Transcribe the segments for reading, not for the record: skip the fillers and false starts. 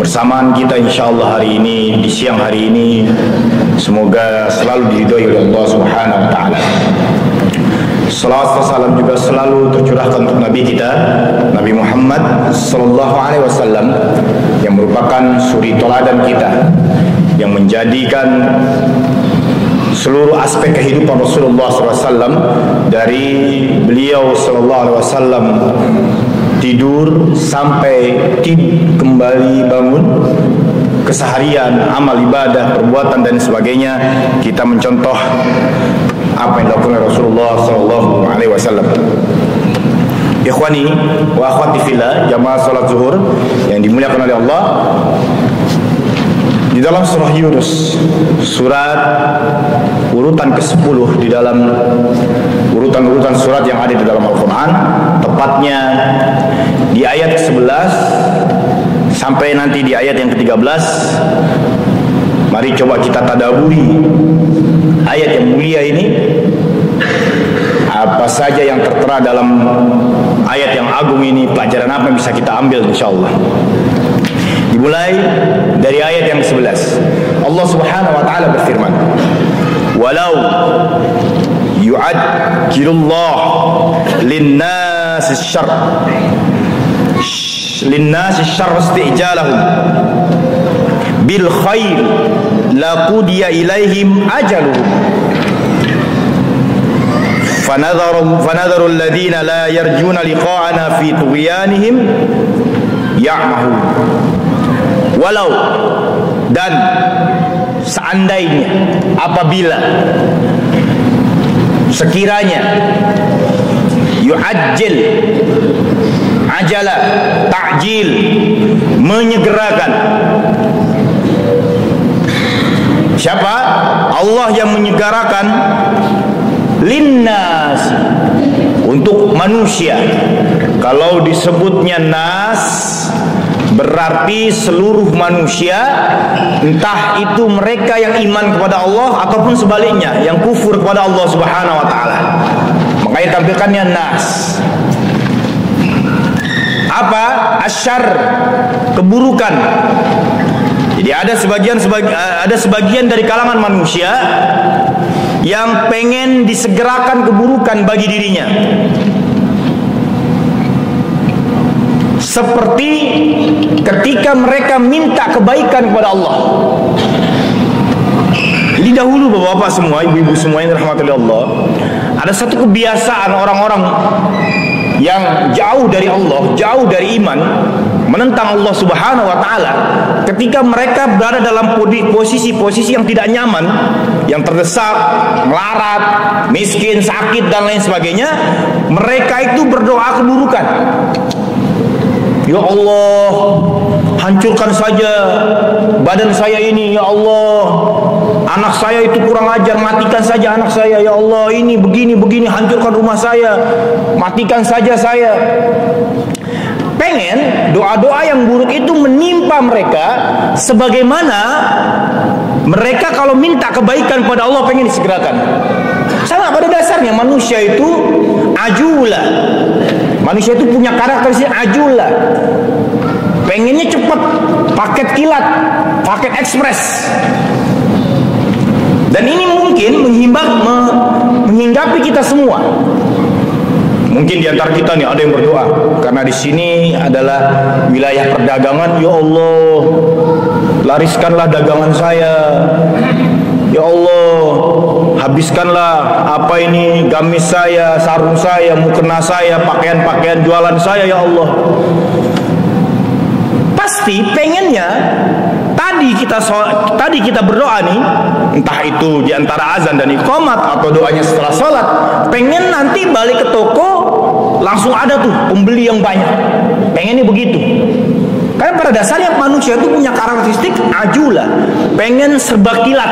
Kebersamaan kita insyaallah hari ini, di siang hari ini, semoga selalu diridhoi oleh Allah Subhanahu wa taala. Salawat dan salam juga selalu tercurahkan untuk Nabi kita, Nabi Muhammad sallallahu alaihi wasallam, yang merupakan suri teladan kita, yang menjadikan seluruh aspek kehidupan Rasulullah SAW, dari beliau sallallahu alaihi wasallam tidur sampai kembali bangun, keseharian, amal ibadah, perbuatan dan sebagainya, kita mencontoh apa yang dilakukan oleh Rasulullah sallallahu alaihi wasallam. Ikhwani wa akhwati fillah, jamaah salat zuhur yang dimuliakan oleh Allah, di dalam surah Yunus, surat urutan ke-10 di dalam urutan-urutan surat yang ada di dalam Al-Quran, tepatnya di ayat ke-11 sampai nanti di ayat yang ke-13. Mari coba kita tadaburi ayat yang mulia ini. Apa saja yang tertera dalam ayat yang agung ini, pelajaran apa yang bisa kita ambil insyaallah. Dimulai dari ayat yang ke-11. Allah Subhanahu wa taala berfirman, "Walau yu'ajjilullah lin-nasi syarr isti'jalahum bil khair laqudiya ilaihim ajaluhum fanadharu alladhina la yarjuna liqa'ana fi tughyanihim ya'mahun." Walau, dan seandainya, apabila, sekiranya, yu'ajjil, ajala, ta'jil, menyegerakan. Siapa? Allah yang menyegerakan linnas, untuk manusia. Kalau disebutnya nas, berarti seluruh manusia, entah itu mereka yang iman kepada Allah ataupun sebaliknya, yang kufur kepada Allah Subhanahu wa taala. Makanya tampilkannya nas. Apa? Asyar, keburukan. Jadi ada sebagian dari kalangan manusia yang pengen disegerakan keburukan bagi dirinya. Seperti ketika mereka minta kebaikan kepada Allah. Jadi dahulu bapak-bapak semua, ibu-ibu semua yang dirahmati oleh Allah, ada satu kebiasaan orang-orang yang jauh dari Allah, jauh dari iman, menentang Allah Subhanahu wa taala. Ketika mereka berada dalam posisi-posisi yang tidak nyaman, yang terdesak, melarat, miskin, sakit dan lain sebagainya, mereka itu berdoa keburukan. Ya Allah, hancurkan saja badan saya ini, ya Allah. Anak saya itu kurang ajar, matikan saja anak saya, ya Allah. Ini begini, hancurkan rumah saya, matikan saja saya. Pengen doa-doa yang buruk itu menimpa mereka, sebagaimana mereka kalau minta kebaikan pada Allah pengen disegerakan. Sama pada dasarnya manusia itu ajula. Manusia itu punya karakteristik ajula. Pengennya cepat, paket kilat, paket ekspres. Dan ini mungkin menghinggapi kita semua. Mungkin di antara kita nih ada yang berdoa, karena di sini adalah wilayah perdagangan. Ya Allah, lariskanlah dagangan saya. Ya Allah, habiskanlah apa ini gamis saya, sarung saya, mukena saya, pakaian-pakaian jualan saya, ya Allah. Pasti pengennya tadi kita berdoa nih, entah itu di antara azan dan iqamat atau doanya setelah sholat, pengen nanti balik ke toko langsung ada tuh pembeli yang banyak. Pengennya begitu. Karena pada dasarnya manusia itu punya karakteristik ajula, pengen serba kilat,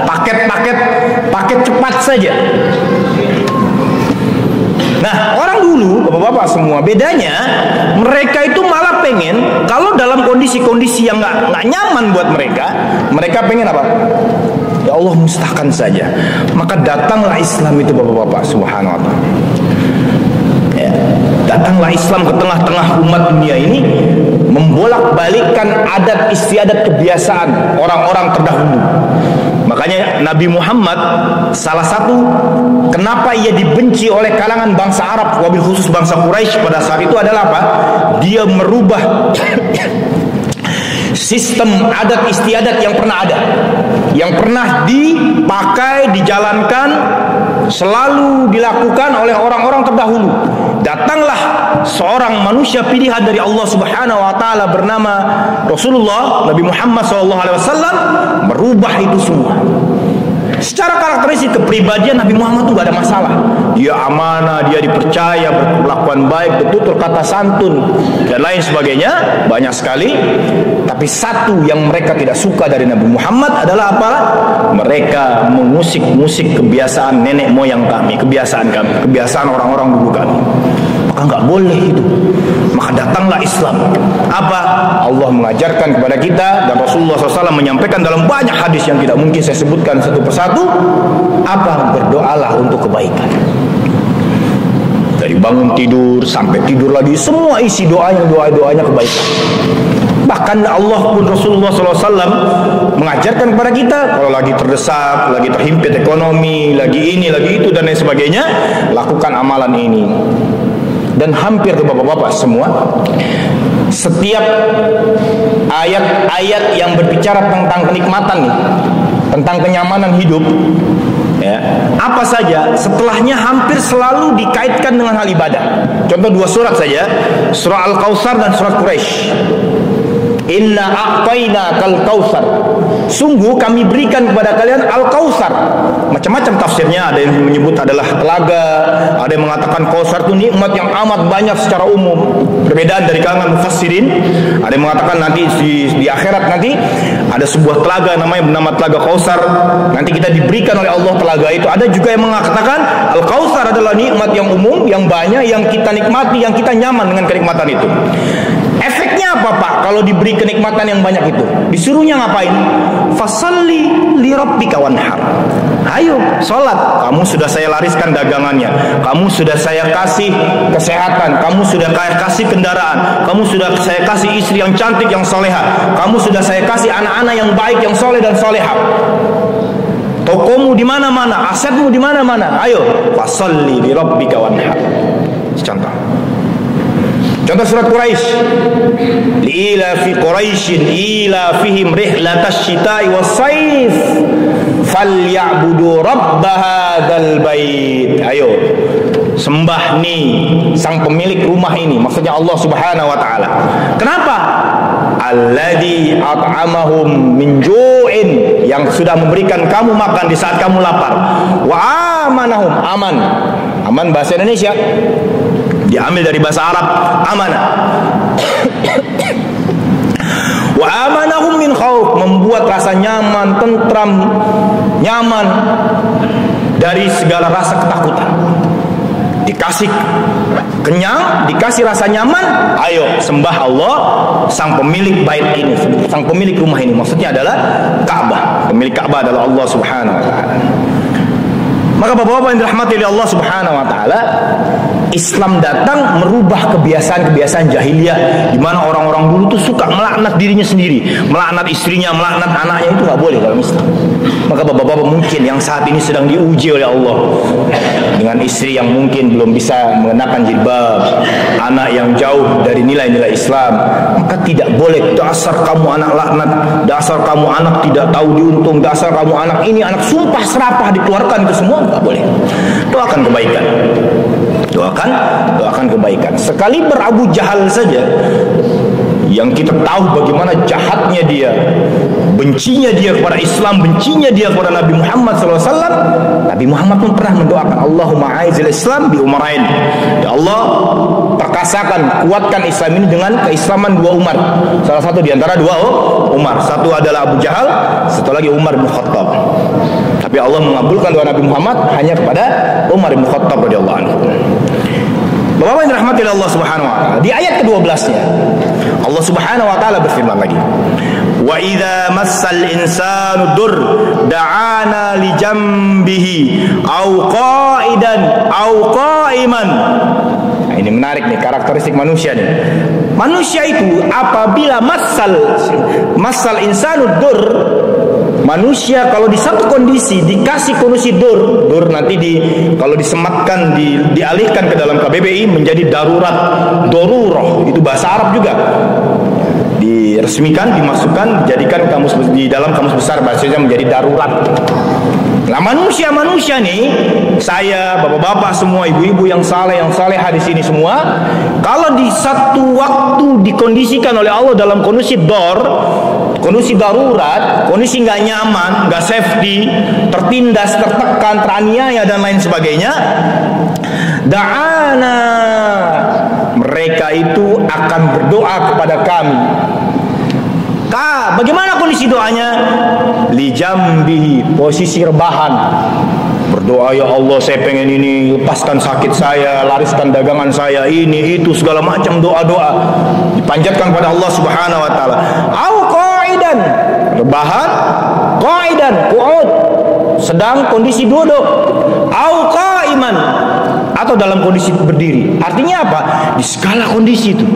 paket cepat saja. Nah, orang dulu, bapak-bapak semua, bedanya mereka itu malah pengen kalau dalam kondisi-kondisi yang nggak nyaman buat mereka pengen apa? Ya Allah, mustahkan saja. Maka datanglah Islam itu, bapak-bapak, subhanahu wa ta'ala. Ya. Datanglah Islam ke tengah-tengah umat dunia ini, membolak-balikkan adat istiadat kebiasaan orang-orang terdahulu. Makanya Nabi Muhammad, salah satu kenapa ia dibenci oleh kalangan bangsa Arab, wabil khusus bangsa Quraisy pada saat itu adalah apa? Dia merubah sistem adat istiadat yang pernah ada, yang pernah dipakai, dijalankan, selalu dilakukan oleh orang-orang terdahulu. Datanglah seorang manusia pilihan dari Allah Subhanahu wa taala bernama Rasulullah Nabi Muhammad SAW, merubah itu semua. Secara karakteristik kepribadian Nabi Muhammad itu gak ada masalah. Dia amanah, dia dipercaya, berkelakuan baik, bertutur kata santun dan lain sebagainya, banyak sekali. Tapi satu yang mereka tidak suka dari Nabi Muhammad adalah apa? Mereka mengusik-musik kebiasaan nenek moyang kami, kebiasaan orang-orang dulu kami. Maka nggak boleh itu. Maka datanglah Islam. Apa? Allah mengajarkan kepada kita, dan Rasulullah SAW menyampaikan dalam banyak hadis yang tidak mungkin saya sebutkan satu persatu. Apa? Berdoalah untuk kebaikan. Dari bangun tidur sampai tidur lagi, semua isi doanya kebaikan. Bahkan Allah pun, Rasulullah SAW mengajarkan kepada kita, kalau lagi terdesak, lagi terhimpit ekonomi, lagi ini, lagi itu dan lain sebagainya, lakukan amalan ini. Dan hampir ke bapak-bapak semua, setiap ayat-ayat yang berbicara tentang kenikmatan nih, tentang kenyamanan hidup, ya, apa saja setelahnya hampir selalu dikaitkan dengan hal ibadah. Contoh 2 surat saja, surah Al-Kautsar dan surat Quraisy. Inna a'tayna kal kautsar. Sungguh kami berikan kepada kalian Al-Kautsar. Macam-macam tafsirnya, ada yang menyebut adalah telaga, ada yang mengatakan Kautsar itu nikmat yang amat banyak secara umum. Perbedaan dari kalangan mufassirin. Ada yang mengatakan nanti di akhirat nanti ada sebuah telaga bernama telaga Kautsar. Nanti kita diberikan oleh Allah telaga itu. Ada juga yang mengatakan Al-Kautsar adalah nikmat yang umum, yang banyak, yang kita nikmati, yang kita nyaman dengan kenikmatan itu. Efeknya apa Pak kalau diberi kenikmatan yang banyak itu? Disuruhnya ngapain? Fasalli li rabbika wanhar. Ayo sholat. Kamu sudah saya lariskan dagangannya, kamu sudah saya kasih kesehatan, kamu sudah saya kasih kendaraan, kamu sudah saya kasih istri yang cantik yang soleha, kamu sudah saya kasih anak-anak yang baik, yang soleh dan soleha. Tokomu di mana-mana, asetmu di mana-mana. Ayo fasalli li rabbika wanhar. Contoh surat Quraisy. Ila fi Quraisyin ila fihim rihlatasy syita'i was-saif falyabudu rabb hadzal bait. Ayo sembah nih sang pemilik rumah ini, maksudnya Allah Subhanahu wa taala. Kenapa? Alladzi at'amahum min ju'in, yang sudah memberikan kamu makan di saat kamu lapar. Wa amanahum, aman bahasa Indonesia diambil dari bahasa Arab, amanah. Wa amanahum min khauf, membuat rasa nyaman, tentram, nyaman dari segala rasa ketakutan. Dikasih kenyang, dikasih rasa nyaman, ayo sembah Allah sang pemilik bait ini, sang pemilik rumah ini. Maksudnya adalah Ka'bah. Pemilik Ka'bah adalah Allah Subhanahu wa taala. Maka bapak-bapak yang dirahmati oleh Allah Subhanahu wa taala, Islam datang merubah kebiasaan-kebiasaan jahiliyah di mana orang-orang dulu tuh suka melaknat dirinya sendiri, melaknat istrinya, melaknat anaknya. Itu nggak boleh dalam Islam. Maka bapak-bapak mungkin yang saat ini sedang diuji oleh Allah dengan istri yang mungkin belum bisa mengenakan jilbab, anak yang jauh dari nilai-nilai Islam, maka tidak boleh dasar kamu anak laknat, dasar kamu anak tidak tahu diuntung, dasar kamu anak ini anak sumpah serapah, dikeluarkan itu semua nggak boleh. Doakan kebaikan. Doakan kebaikan. Sekali berabu Jahal saja, yang kita tahu bagaimana jahatnya dia, bencinya dia kepada Islam, bencinya dia kepada Nabi Muhammad SAW. Nabi Muhammad pun pernah mendoakan, Allahumma aizil Islam bi umarain. Ya Allah, perkasakan, kuatkan Islam ini dengan keislaman 2 Umar. Salah satu di antara 2 Umar. Satu adalah Abu Jahal, satu lagi Umar bin Khattab. Tapi Allah mengabulkan doa Nabi Muhammad hanya kepada Umar bin Khattab radhiyallahu anhu. Bapak-bapak yang dirahmati oleh Allah Subhanahu wa taala, di ayat ke-12-nya Allah Subhanahu wa taala berfirman lagi, wa idza massal insanu dur da'ana li jambihi au qa'idan au qa'iman Nah, ini menarik nih karakteristik manusia nih. Manusia itu apabila masal insanud dur, manusia kalau di satu kondisi dikasih kondisi dur nanti kalau disematkan dialihkan ke dalam KBBI menjadi darurat, dorurah, itu bahasa Arab juga. Diresmikan, dimasukkan, dijadikan di dalam kamus besar bahasanya menjadi darurat. Nah, manusia nih, saya, bapak-bapak semua, ibu-ibu yang salehah di sini semua, kalau di satu waktu dikondisikan oleh Allah dalam kondisi kondisi darurat, kondisi nggak nyaman, nggak safety, tertindas, tertekan, teraniaya dan lain sebagainya, da'ana, mereka itu akan berdoa kepada kami. Bagaimana kondisi doanya? Lijambihi, posisi rebahan. Berdoa, ya Allah, saya pengen ini, lepaskan sakit saya, lariskan dagangan saya, ini itu segala macam doa-doa dipanjatkan pada Allah Subhanahu wa taala. Au qa'idan, rebahan, qa'idan, qu'ud, sedang kondisi duduk. Au qa'iman, atau dalam kondisi berdiri. Artinya apa? Di segala kondisi itu.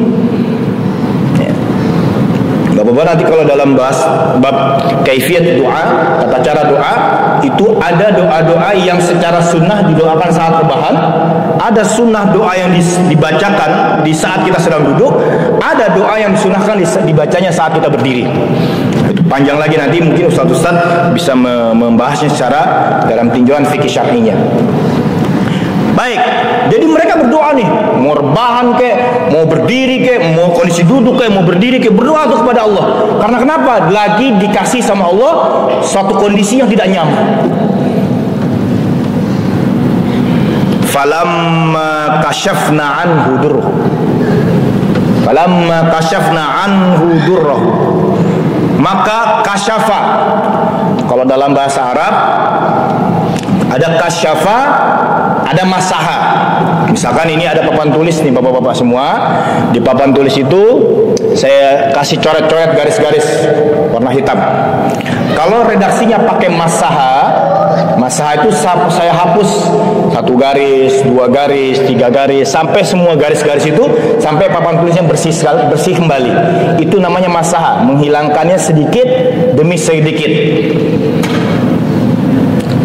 Bapak-bapak, nanti kalau dalam bab kaifiyat doa, tata cara doa, itu ada doa-doa yang secara sunnah didoakan saat rebahan, ada sunnah doa yang dibacakan di saat kita sedang duduk, ada doa yang disunahkan dibacanya saat kita berdiri. Itu panjang lagi, nanti mungkin ustaz-ustaz bisa membahasnya secara dalam tinjauan fikih syar'inya. Baik, jadi mereka berdoa nih, mau rebahan kek, mau berdiri kek, mau kondisi duduk kek, mau berdiri kek, berdoa tuh kepada Allah. Karena kenapa? Lagi dikasih sama Allah suatu kondisi yang tidak nyaman. Falamma kashafna anhu durrahu, falamma kashafna anhu durrahu, maka kasyafa, kalau dalam bahasa Arab ada kasyafa, ada masaha. Misalkan ini ada papan tulis nih bapak-bapak semua. Di papan tulis itu saya kasih coret-coret garis-garis warna hitam. Kalau redaksinya pakai masaha itu saya hapus 1 garis, 2 garis, 3 garis, sampai semua garis-garis itu, sampai papan tulisnya bersih kembali. Itu namanya masaha, menghilangkannya sedikit demi sedikit.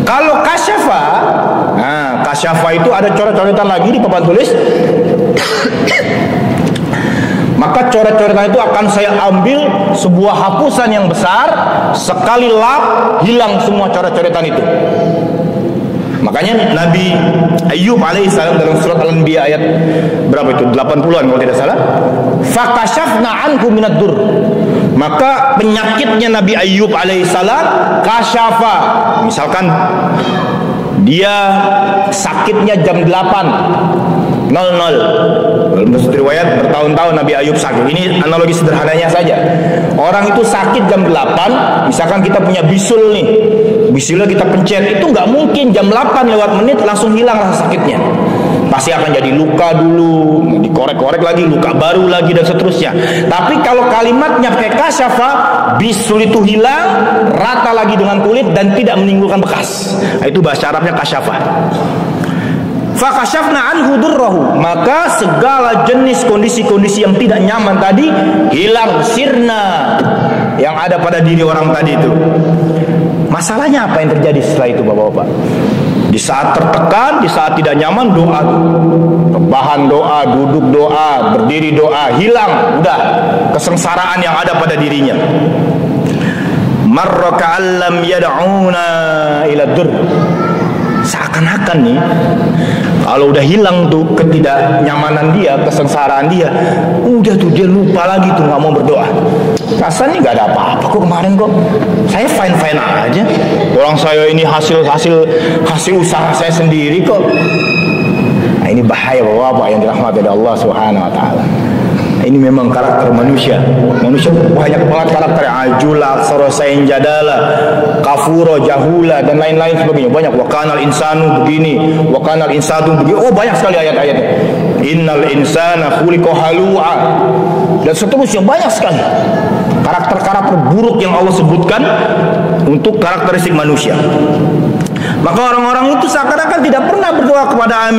Kalau kasyafa, nah kasyafa itu ada coret-coretan lagi di papan tulis. Maka coret-coretan itu akan saya ambil sebuah hapusan yang besar, sekali lap hilang semua coret-coretan itu. Makanya Nabi Ayyub alaihissalam dalam surat Al-Anbiya ayat berapa itu? 80-an kalau tidak salah. Fakashafna anhu minad dur. Maka penyakitnya Nabi Ayyub alaihissalam kasyafa. Misalkan dia sakitnya jam 8:00. Dalam riwayat bertahun-tahun Nabi Ayyub sakit. Ini analogi sederhananya saja. Orang itu sakit jam 8, misalkan kita punya bisul nih, bisulnya kita pencet, itu nggak mungkin jam 8:00 langsung hilang rasa sakitnya. Pasti akan jadi luka dulu, dikorek-korek lagi, luka baru lagi, dan seterusnya. Tapi kalau kalimatnya pakai kasyafa, bisul itu hilang, rata lagi dengan kulit dan tidak menimbulkan bekas. Itu bahasa Arabnya kasyafa. Fakashafna anhu durrahu, maka segala jenis kondisi-kondisi yang tidak nyaman tadi hilang, sirna yang ada pada diri orang tadi itu. Masalahnya apa yang terjadi setelah itu bapak-bapak? Di saat tertekan, di saat tidak nyaman, doa, rebahan doa, duduk doa, berdiri doa, hilang, udah kesengsaraan yang ada pada dirinya. Marra ka'allam yad'una ila dur. Seakan-akan nih, kalau udah hilang tuh ketidaknyamanan dia, kesengsaraan dia, udah tuh dia lupa lagi tuh nggak mau berdoa. Rasanya nggak ada apa-apa kok kemarin kok, saya fine aja. Orang saya ini hasil usaha saya sendiri kok. Nah, ini bahaya bapak yang dirahmati oleh Allah Subhanahu Wa Taala. Ini memang karakter manusia. Manusia banyak banget karakter, ajula, sorosain jadala, kafuro, jahula, dan lain-lain sebagainya. Banyak. Wakanal insanu begini, wakanal insanu begini. Oh, banyak sekali ayat-ayatnya. Innal insana khuliqa halu'a, dan seterusnya, banyak sekali karakter-karakter buruk yang Allah sebutkan untuk karakteristik manusia. Maka orang-orang itu seakan-akan tidak pernah berdoa kepada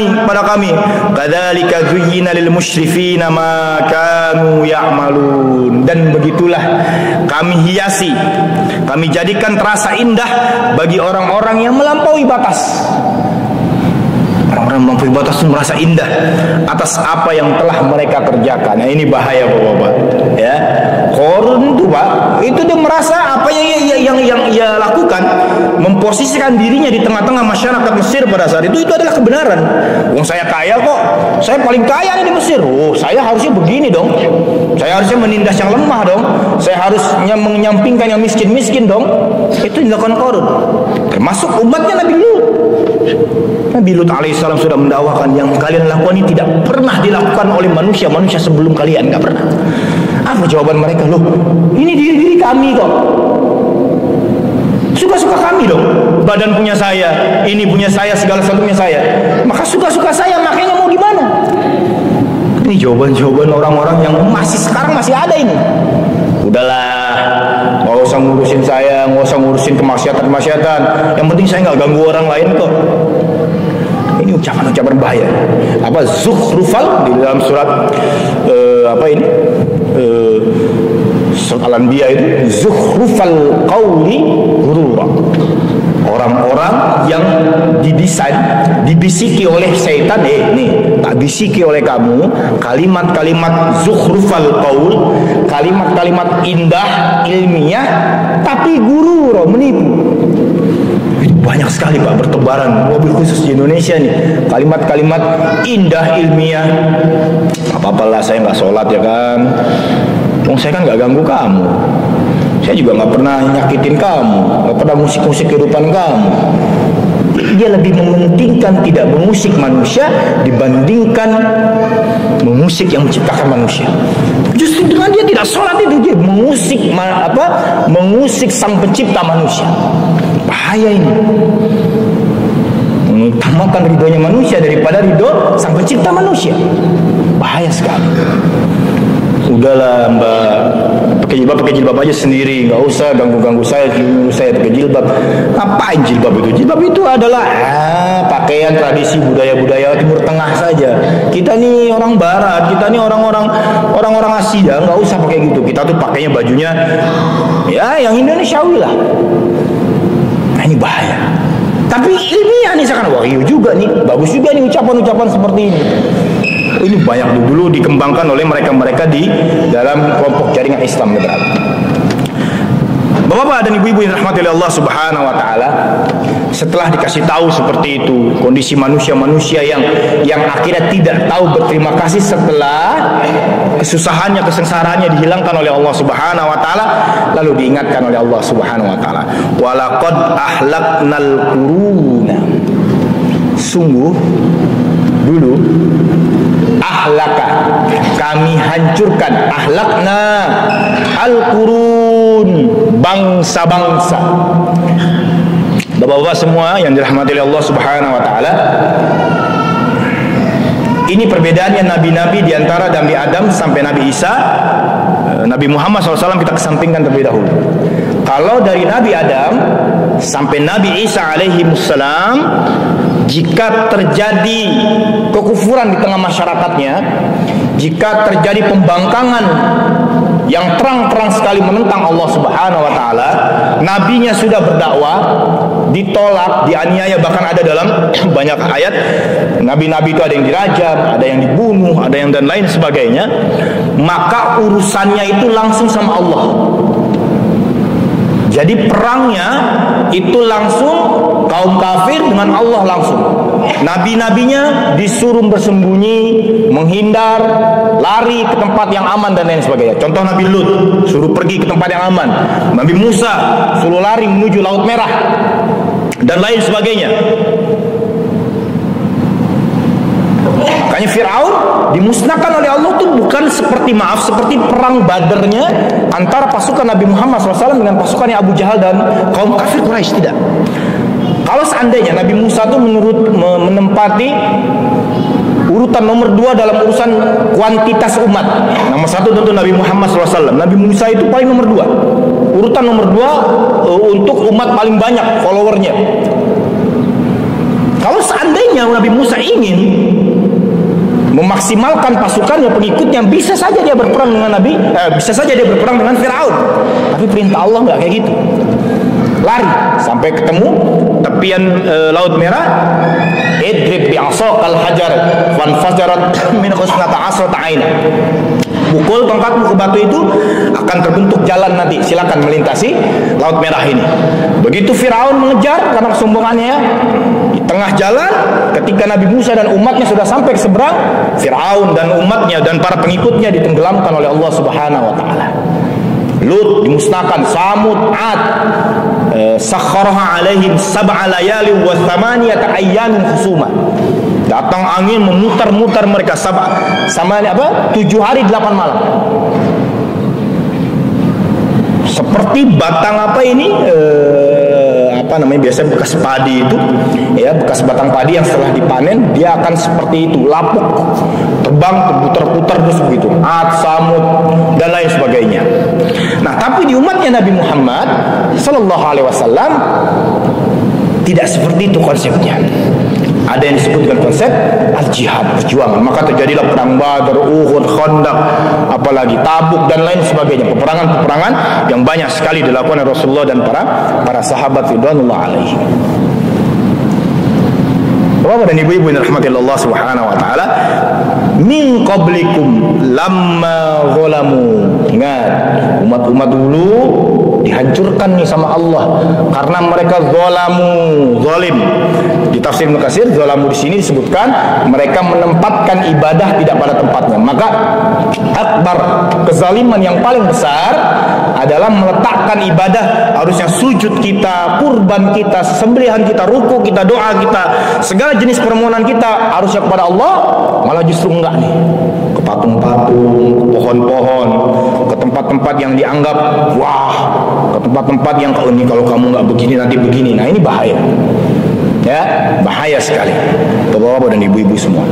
kami. Kadzalika zuyyina lil musyrifina ma kanu ya'malun. Dan begitulah kami hiasi, kami jadikan terasa indah bagi orang-orang yang melampaui batas. Orang-orang melampaui batas itu merasa indah atas apa yang telah mereka kerjakan. Nah, ini bahaya Bapak-bapak. Ya. Qarun itu Pak, itu dia merasa apa yang ia lakukan, memposisikan dirinya di tengah-tengah masyarakat Mesir pada saat itu adalah kebenaran. Wong saya kaya kok, saya paling kaya nih di Mesir. Oh, saya harusnya begini dong. Saya harusnya menindas yang lemah dong. Saya harusnya menyampingkan yang miskin-miskin dong. Itu dilakukan Qarun. Termasuk umatnya Nabi Lut. Nabi Lut alaihissalam sudah mendakwakan yang kalian lakukan ini tidak pernah dilakukan oleh manusia sebelum kalian, nggak pernah. Apa jawaban mereka? Loh, ini diri kami kok. Suka-suka kami dong. Badan punya saya, ini punya saya, segala sesuatunya saya. Maka suka-suka saya, makanya mau gimana? Ini jawaban-jawaban orang-orang yang sekarang masih ada ini. Udahlah, nggak usah ngurusin saya, nggak usah ngurusin kemaksiatan. Yang penting saya nggak ganggu orang lain kok. Ini ucapan-ucapan bahaya. Apa zukhrufal di dalam surat surat Al-Anbiya itu, zukhrufal qawli ghurura. Orang-orang yang didesain, dibisiki oleh syaitan, tak bisiki oleh kamu kalimat-kalimat zukhrufal qaul, kalimat-kalimat indah, ilmiah, tapi ghurura, menipu. Banyak sekali Pak bertebaran, mobil khusus di Indonesia nih, kalimat-kalimat indah ilmiah. Apa-apalah saya nggak sholat ya kan, saya kan nggak ganggu kamu, saya juga nggak pernah nyakitin kamu, nggak pernah musik-musik kehidupan kamu. Dia lebih mementingkan tidak mengusik manusia dibandingkan mengusik yang menciptakan manusia. Justru dengan dia tidak sholat itu dia mengusik sang pencipta manusia. Bahaya ini. Mengutamakan ridhonya manusia daripada ridho sang pencipta manusia. Bahaya sekali. Udahlah Mbak, pakai jilbab aja sendiri, nggak usah ganggu saya pakai jilbab. Ngapain jilbab itu? Jilbab itu adalah pakaian tradisi budaya Timur Tengah saja. Kita nih orang Barat, kita nih orang-orang Asia, nggak usah pakai gitu. Kita tuh pakainya bajunya ya yang Indonesiawi lah. Nah, ini bahaya. Tapi ilmiah nih sekarang, wah iya juga nih, bagus juga nih ucapan-ucapan seperti ini. Ini banyak dulu dikembangkan oleh mereka-mereka di dalam kelompok jaringan Islam moderat. Bapak-bapak dan ibu-ibu yang dirahmati oleh Allah Subhanahu wa taala, setelah dikasih tahu seperti itu, kondisi manusia-manusia yang akhirnya tidak tahu berterima kasih setelah kesusahannya, kesengsaraannya dihilangkan oleh Allah Subhanahu wa taala, lalu diingatkan oleh Allah Subhanahu wa taala, "Walaqad ahlaknal quruna." Sungguh dulu ahlaka, kami hancurkan, ahlakna al-qurun, bangsa-bangsa. Bapak-bapak semua yang dirahmati oleh Allah Subhanahu wa taala, ini perbedaannya nabi-nabi di antara Nabi Adam sampai Nabi Isa. Nabi Muhammad SAW kita kesampingkan terlebih dahulu. Kalau dari Nabi Adam sampai Nabi Isa alaihi wassalam, jika terjadi kekufuran di tengah masyarakatnya, jika terjadi pembangkangan yang terang-terang sekali menentang Allah Subhanahu wa taala, nabinya sudah berdakwah, ditolak, dianiaya, bahkan ada dalam banyak ayat nabi-nabi itu ada yang dirajam, ada yang dibunuh, ada yang dan lain sebagainya, maka urusannya itu langsung sama Allah. Jadi perangnya itu langsung kaum kafir dengan Allah langsung. Nabi-nabinya disuruh bersembunyi, menghindar, lari ke tempat yang aman dan lain sebagainya. Contoh Nabi Lut, suruh pergi ke tempat yang aman. Nabi Musa suruh lari menuju Laut Merah dan lain sebagainya. Makanya Fir'aun dimusnahkan oleh Allah itu bukan seperti perang Badarnya antara pasukan Nabi Muhammad SAW dengan pasukannya Abu Jahal dan kaum kafir Quraisy, tidak. Kalau seandainya Nabi Musa itu menempati urutan nomor 2 dalam urusan kuantitas umat, nomor 1 tentu Nabi Muhammad SAW. Nabi Musa itu paling nomor 2, urutan nomor 2 untuk umat paling banyak followernya. seandainya Nabi Musa ingin memaksimalkan pasukannya, pengikutnya, bisa saja dia berperang dengan bisa saja dia berperang dengan Firaun. Tapi perintah Allah nggak kayak gitu. Lari sampai ketemu tepian Laut Merah. Idrib bi'asaqal hajar fanfajarat min husnata asrata aina. Pukul tongkatmu ke batu itu, akan terbentuk jalan nanti. Silakan melintasi Laut Merah ini. Begitu Firaun mengejar karena kesombongannya, di tengah jalan ketika Nabi Musa dan umatnya sudah sampai ke seberang, Firaun dan umatnya dan para pengikutnya ditenggelamkan oleh Allah Subhanahu wa taala. Lut dimusnahkan, Samud, Ad, sakharaha alaihim sab'a layali wa thamaniyata ayyamin husuma. Datang angin memutar-mutar mereka 7 hari 8 malam. Seperti batang biasanya bekas padi itu, ya, bekas batang padi yang setelah dipanen dia akan seperti itu, lapuk, terbang, terputar-putar terus begitu. Ad, Samud dan lain sebagainya. Nah, tapi di umatnya Nabi Muhammad sallallahu alaihi wasallam tidak seperti itu konsepnya. Ada yang disebut dengan konsep al-jihad, perjuangan. Maka terjadilah perang Badar, Uhud, Khandaq, apalagi Tabuk dan lain sebagainya. Peperangan-peperangan yang banyak sekali dilakukan oleh Rasulullah dan para sahabat ridwanullah alaihi. Bapak dan ibu-ibu yang dirahmati Allah Subhanahu wa taala, min qablikum lamma zalamu. Ingat, umat-umat dulu dihancurkan nih sama Allah karena mereka zalim. Di tafsir Ibnu Katsir, zalamu di sini disebutkan mereka menempatkan ibadah tidak pada tempatnya. Maka akbar, kezaliman yang paling besar adalah meletakkan ibadah, harusnya sujud kita, kurban kita, sembelihan kita, ruku kita, doa kita, segala jenis permohonan kita harusnya kepada Allah, malah justru enggak nih, ke patung-patung, ke pohon-pohon, ke tempat-tempat yang dianggap wah, ke tempat-tempat yang kalau kamu nggak begini nanti begini. Nah, ini bahaya, ya, bahaya sekali, bapak-bapak dan ibu-ibu semua.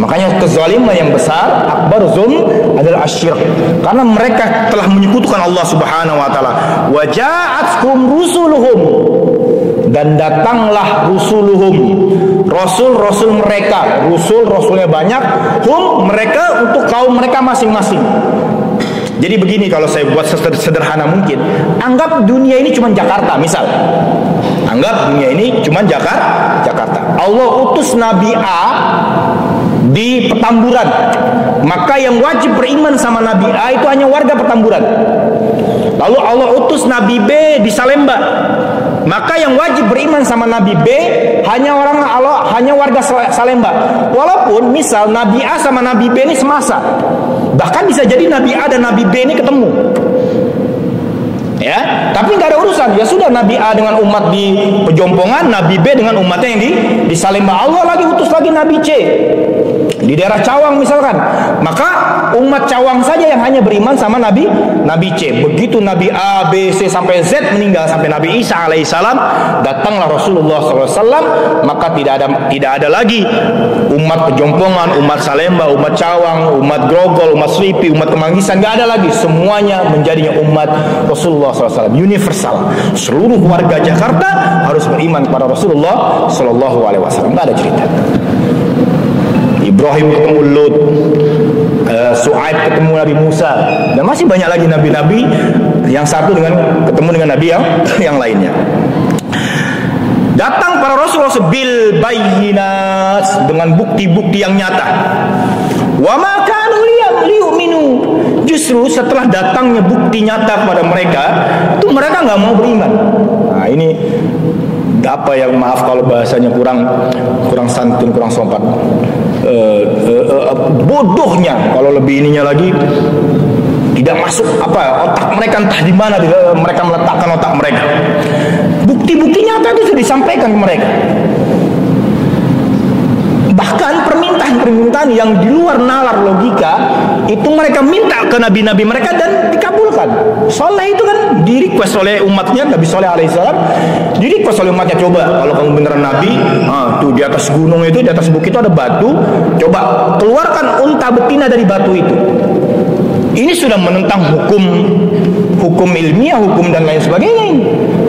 Makanya kezaliman yang besar, akbar zulm, adalah asyirk, karena mereka telah menyekutukan Allah Subhanahu wa taala. Wa ja'atkum rusuluhum, dan datanglah rusuluhum, rasul-rasul mereka. Rasulnya banyak, hum, mereka, untuk kaum mereka masing-masing. Jadi begini, kalau saya buat sederhana mungkin, anggap dunia ini cuma Jakarta, misal. Anggap dunia ini cuma Jakarta. Allah utus Nabi A di Petamburan, maka yang wajib beriman sama Nabi A itu hanya warga Petamburan. Lalu Allah utus Nabi B di Salemba, maka yang wajib beriman sama Nabi B hanya warga Salemba. Walaupun misal Nabi A sama Nabi B ini semasa, bahkan bisa jadi Nabi A dan Nabi B ini ketemu, ya, tapi nggak ada urusan. Ya sudah, Nabi A dengan umat di Pejompongan, Nabi B dengan umatnya yang di Salemba. Allah lagi utus lagi Nabi C di daerah Cawang misalkan, maka umat Cawang saja yang hanya beriman sama Nabi C. Begitu Nabi A, B, C sampai Z meninggal, sampai Nabi Isa alaihissalam, datanglah Rasulullah SAW, maka tidak ada lagi umat Pejompongan, umat Salemba, umat Cawang, umat Grogol, umat Selipi, umat Kemanggisan, nggak ada lagi. Semuanya menjadinya umat Rasulullah SAW, universal. Seluruh warga Jakarta harus beriman kepada Rasulullah SAW. Nggak ada cerita Ibrahim ketemu Lut, Su'aib ketemu Nabi Musa, dan masih banyak lagi nabi-nabi yang satu ketemu dengan nabi yang lainnya. Datang para Rasul bil bayyinat, dengan bukti-bukti yang nyata. Wa ma kanu liyu'minu, justru setelah datangnya bukti nyata kepada mereka, itu mereka nggak mau beriman. Nah, ini apa yang, maaf kalau bahasanya kurang santun, kurang sopan, bodohnya, kalau lebih ininya lagi, tidak masuk otak mereka, entah di mana mereka meletakkan otak mereka. Bukti-bukti nyata itu sudah disampaikan ke mereka. Bahkan permintaan yang di luar nalar logika itu mereka minta ke nabi-nabi mereka dan dikabulkan. Soleh itu kan di request oleh umatnya, Nabi Soleh alaihissalam di request oleh umatnya, coba kalau kamu beneran nabi, tuh di atas gunung itu, di atas bukit itu ada batu, coba keluarkan unta betina dari batu itu. Ini sudah menentang hukum ilmiah, hukum dan lain sebagainya.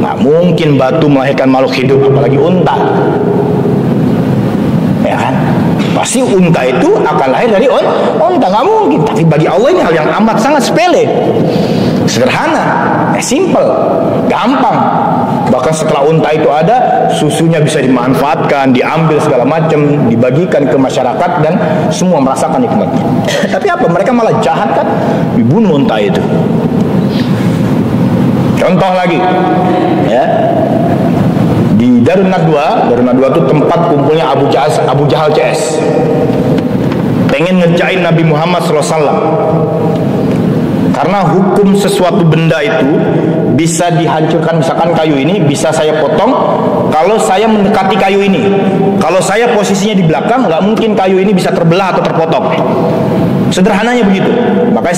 Nggak mungkin batu melahirkan makhluk hidup, apalagi unta. Pasti unta itu akan lahir dari unta, nggak mungkin. Tapi bagi Allah ini hal yang amat sangat sepele, sederhana, simple, gampang. Bahkan setelah unta itu ada, susunya bisa dimanfaatkan, diambil segala macam, dibagikan ke masyarakat dan semua merasakan nikmatnya. Tapi apa? Mereka malah jahat kan, dibunuh unta itu. Contoh lagi, ya. Di Darun Nadwa itu tempat kumpulnya Abu Jahal CS. Pengen ngerjain Nabi Muhammad SAW. Karena hukum sesuatu benda itu bisa dihancurkan. Misalkan kayu ini bisa saya potong kalau saya mendekati kayu ini. Kalau saya posisinya di belakang, nggak mungkin kayu ini bisa terbelah atau terpotong. Sederhananya begitu. Makanya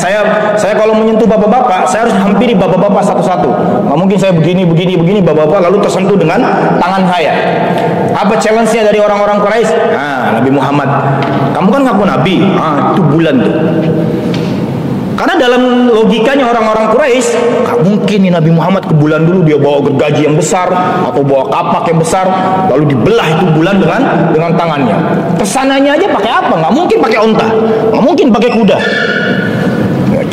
saya kalau menyentuh bapak-bapak, saya harus hampiri bapak-bapak satu-satu. Nggak mungkin saya begini bapak-bapak lalu tersentuh dengan tangan saya. Apa challenge-nya dari orang-orang Quraisy? Nah, Nabi Muhammad, kamu kan ngaku Nabi. Itu bulan tuh. Karena dalam logikanya orang-orang Quraisy, gak mungkin nih Nabi Muhammad ke bulan dulu dia bawa gergaji yang besar atau bawa kapak yang besar lalu dibelah itu bulan dengan tangannya. Kesananya aja pakai apa? Gak mungkin pakai unta, gak mungkin pakai kuda.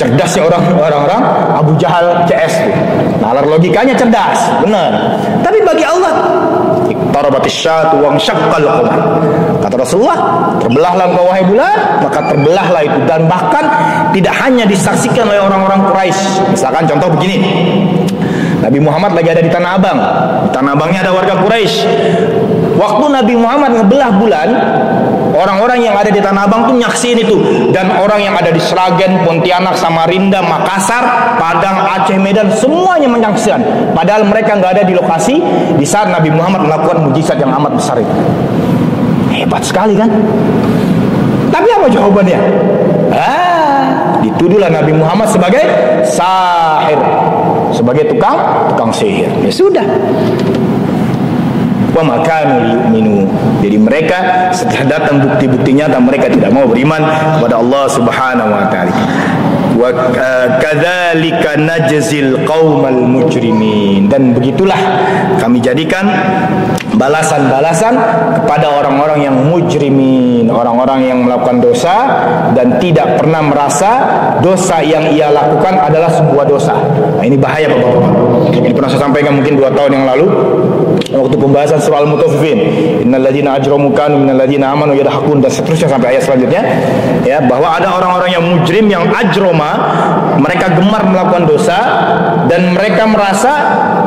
Cerdasnya orang-orang Abu Jahal CS tuh. Nalar logikanya cerdas, benar. Tapi bagi Allah, tarabatis syatu wa syaqqal qamar. Kata Rasulullah, terbelahlah engkau wahai bulan, maka terbelahlah itu. Dan bahkan tidak hanya disaksikan oleh orang-orang Quraisy. Misalkan contoh begini, Nabi Muhammad lagi ada di Tanah Abang. Di Tanah Abangnya ada warga Quraisy. Waktu Nabi Muhammad ngebelah bulan, orang-orang yang ada di Tanah Abang tuh nyaksiin itu. Dan orang yang ada di Sragen, Pontianak, Samarinda, Makassar, Padang, Aceh, Medan, semuanya menyaksikan. Padahal mereka nggak ada di lokasi di saat Nabi Muhammad melakukan mujizat yang amat besar itu. Hebat sekali kan? Tapi apa jawabannya? Dituduhlah Nabi Muhammad sebagai sahir, sebagai tukang sihir. Ya sudah. Wa makanu yu'minu. Jadi mereka setelah datang bukti-bukti nyata, mereka tidak mau beriman kepada Allah Subhanahu wa taala. Wa kadzalika najzil qaumal mujrimin. Dan begitulah kami jadikan balasan-balasan kepada orang-orang yang mujrimin, orang-orang yang melakukan dosa dan tidak pernah merasa dosa yang ia lakukan adalah sebuah dosa. Nah, ini bahaya Bapak-bapak. Ini pernah saya sampaikan mungkin 2 tahun yang lalu waktu pembahasan surah Al-Mutaffifin, innal ladzina ajramu kanu minal ladzina amanu yadhakun, dan seterusnya sampai ayat selanjutnya, ya, bahwa ada orang-orang yang mujrim, yang ajroma, mereka gemar melakukan dosa dan mereka merasa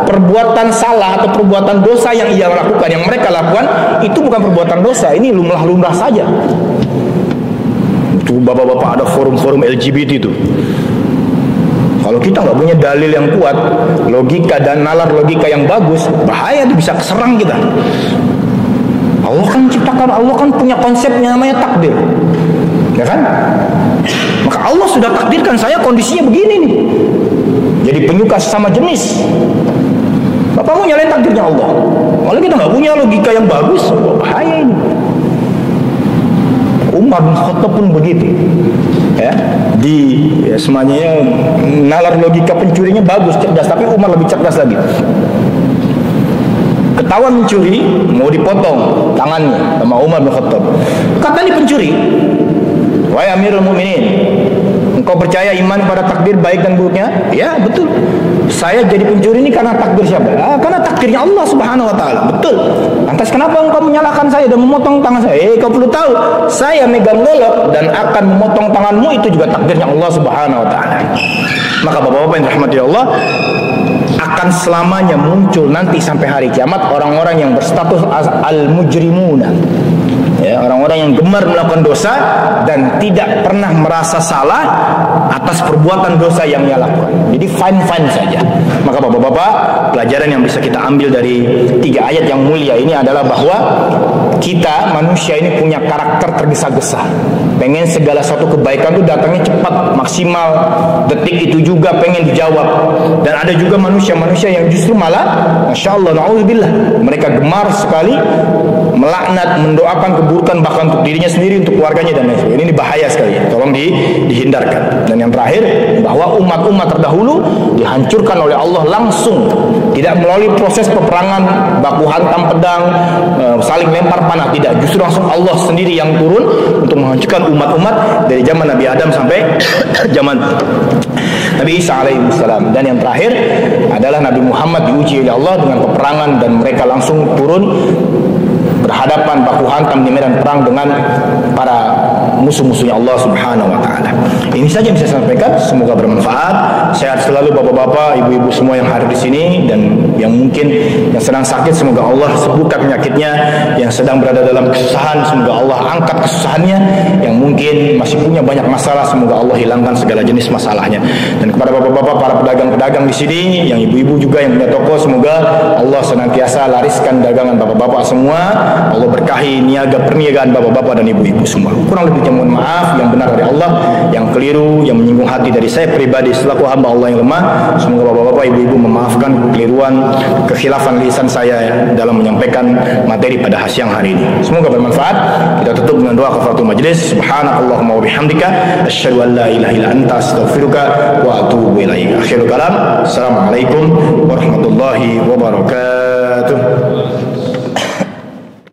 perbuatan salah atau perbuatan dosa yang ia lakukan, yang mereka lakukan itu bukan perbuatan dosa, ini lumrah-lumrah saja. Itu bapak-bapak ada forum-forum LGBT itu. Kalau kita nggak punya dalil yang kuat, logika dan nalar logika yang bagus, bahaya itu, bisa keserang kita. Allah kan ciptakan, Allah kan punya konsepnya namanya takdir, ya kan? Maka Allah sudah takdirkan saya kondisinya begini nih, jadi penyuka sesama jenis. Bapak mau nyalain takdirnya Allah? Kalau kita nggak punya logika yang bagus, bahaya ini. Umar bin Khattab pun begitu, ya, semuanya nalar logika pencurinya bagus, cerdas, tapi Umar lebih cerdas lagi. Ketahuan mencuri, mau dipotong tangannya sama Umar bin Khattab. Kata ini pencuri, wahai Amirul Mukminin, engkau percaya iman pada takdir baik dan buruknya? Ya, betul. Saya jadi pencuri ini karena takdir siapa? Karena takdirnya Allah Subhanahu wa taala. Betul. Lantas kenapa engkau menyalahkan saya dan memotong tangan saya? Kau perlu tahu, saya megang golok dan akan memotong tanganmu itu juga takdirnya Allah Subhanahu wa taala. Maka Bapak-bapak yang dirahmati Allah, akan selamanya muncul nanti sampai hari kiamat orang-orang yang berstatus al-mujrimuna. Ya, orang-orang yang gemar melakukan dosa dan tidak pernah merasa salah atas perbuatan dosa yang ia lakukan. Jadi fine-fine saja. Maka Bapak-bapak, pelajaran yang bisa kita ambil dari 3 ayat yang mulia ini adalah bahwa kita manusia ini punya karakter tergesa-gesa. Pengen segala satu kebaikan itu datangnya cepat, maksimal, detik itu juga pengen dijawab. Dan ada juga manusia-manusia yang justru malah, Masya Allah, na'udzubillah, mereka gemar sekali melaknat, mendoakan keburukan bahkan untuk dirinya sendiri, untuk keluarganya dan lain sebagainya. Ini bahaya sekali, tolong dihindarkan. Dan yang terakhir, bahwa umat-umat terdahulu dihancurkan oleh Allah langsung tidak melalui proses peperangan, baku hantam pedang, saling lempar panah, tidak. Justru langsung Allah sendiri yang turun untuk menghancurkan umat-umat dari zaman Nabi Adam sampai zaman Nabi Isa alaihissalam. Dan yang terakhir adalah Nabi Muhammad diuji oleh Allah dengan peperangan, dan mereka langsung turun berhadapan baku hantam di medan perang dengan para musuh-musuhnya Allah Subhanahu wa taala. Ini saja yang bisa saya sampaikan, semoga bermanfaat. Sehat selalu bapak-bapak, ibu-ibu semua yang hadir di sini, dan yang mungkin yang sedang sakit semoga Allah sembuhkan penyakitnya, yang sedang berada dalam kesusahan semoga Allah angkat kesusahannya, yang mungkin masih punya banyak masalah semoga Allah hilangkan segala jenis masalahnya. Dan kepada bapak-bapak para pedagang-pedagang di sini, yang ibu-ibu juga yang punya toko, semoga Allah senantiasa lariskan dagangan bapak-bapak semua. Allah berkahi niaga perniagaan bapak-bapak dan ibu-ibu semua. Kurang lebihnya mohon maaf, yang benar dari Allah, yang keliru, yang menyinggung hati dari saya pribadi selaku hamba Allah yang lemah, semoga bapak-bapak ibu-ibu memaafkan kekeliruan, kekhilafan lisan saya dalam menyampaikan materi pada siang hari ini. Semoga bermanfaat. Kita tutup dengan doa kafaratul majlis. Subhanakallahumma wa bihamdika asyhadu an la ilaha illa anta astaghfiruka wa atubu ilaik. Akhirul kalam. Assalamualaikum warahmatullahi wabarakatuh.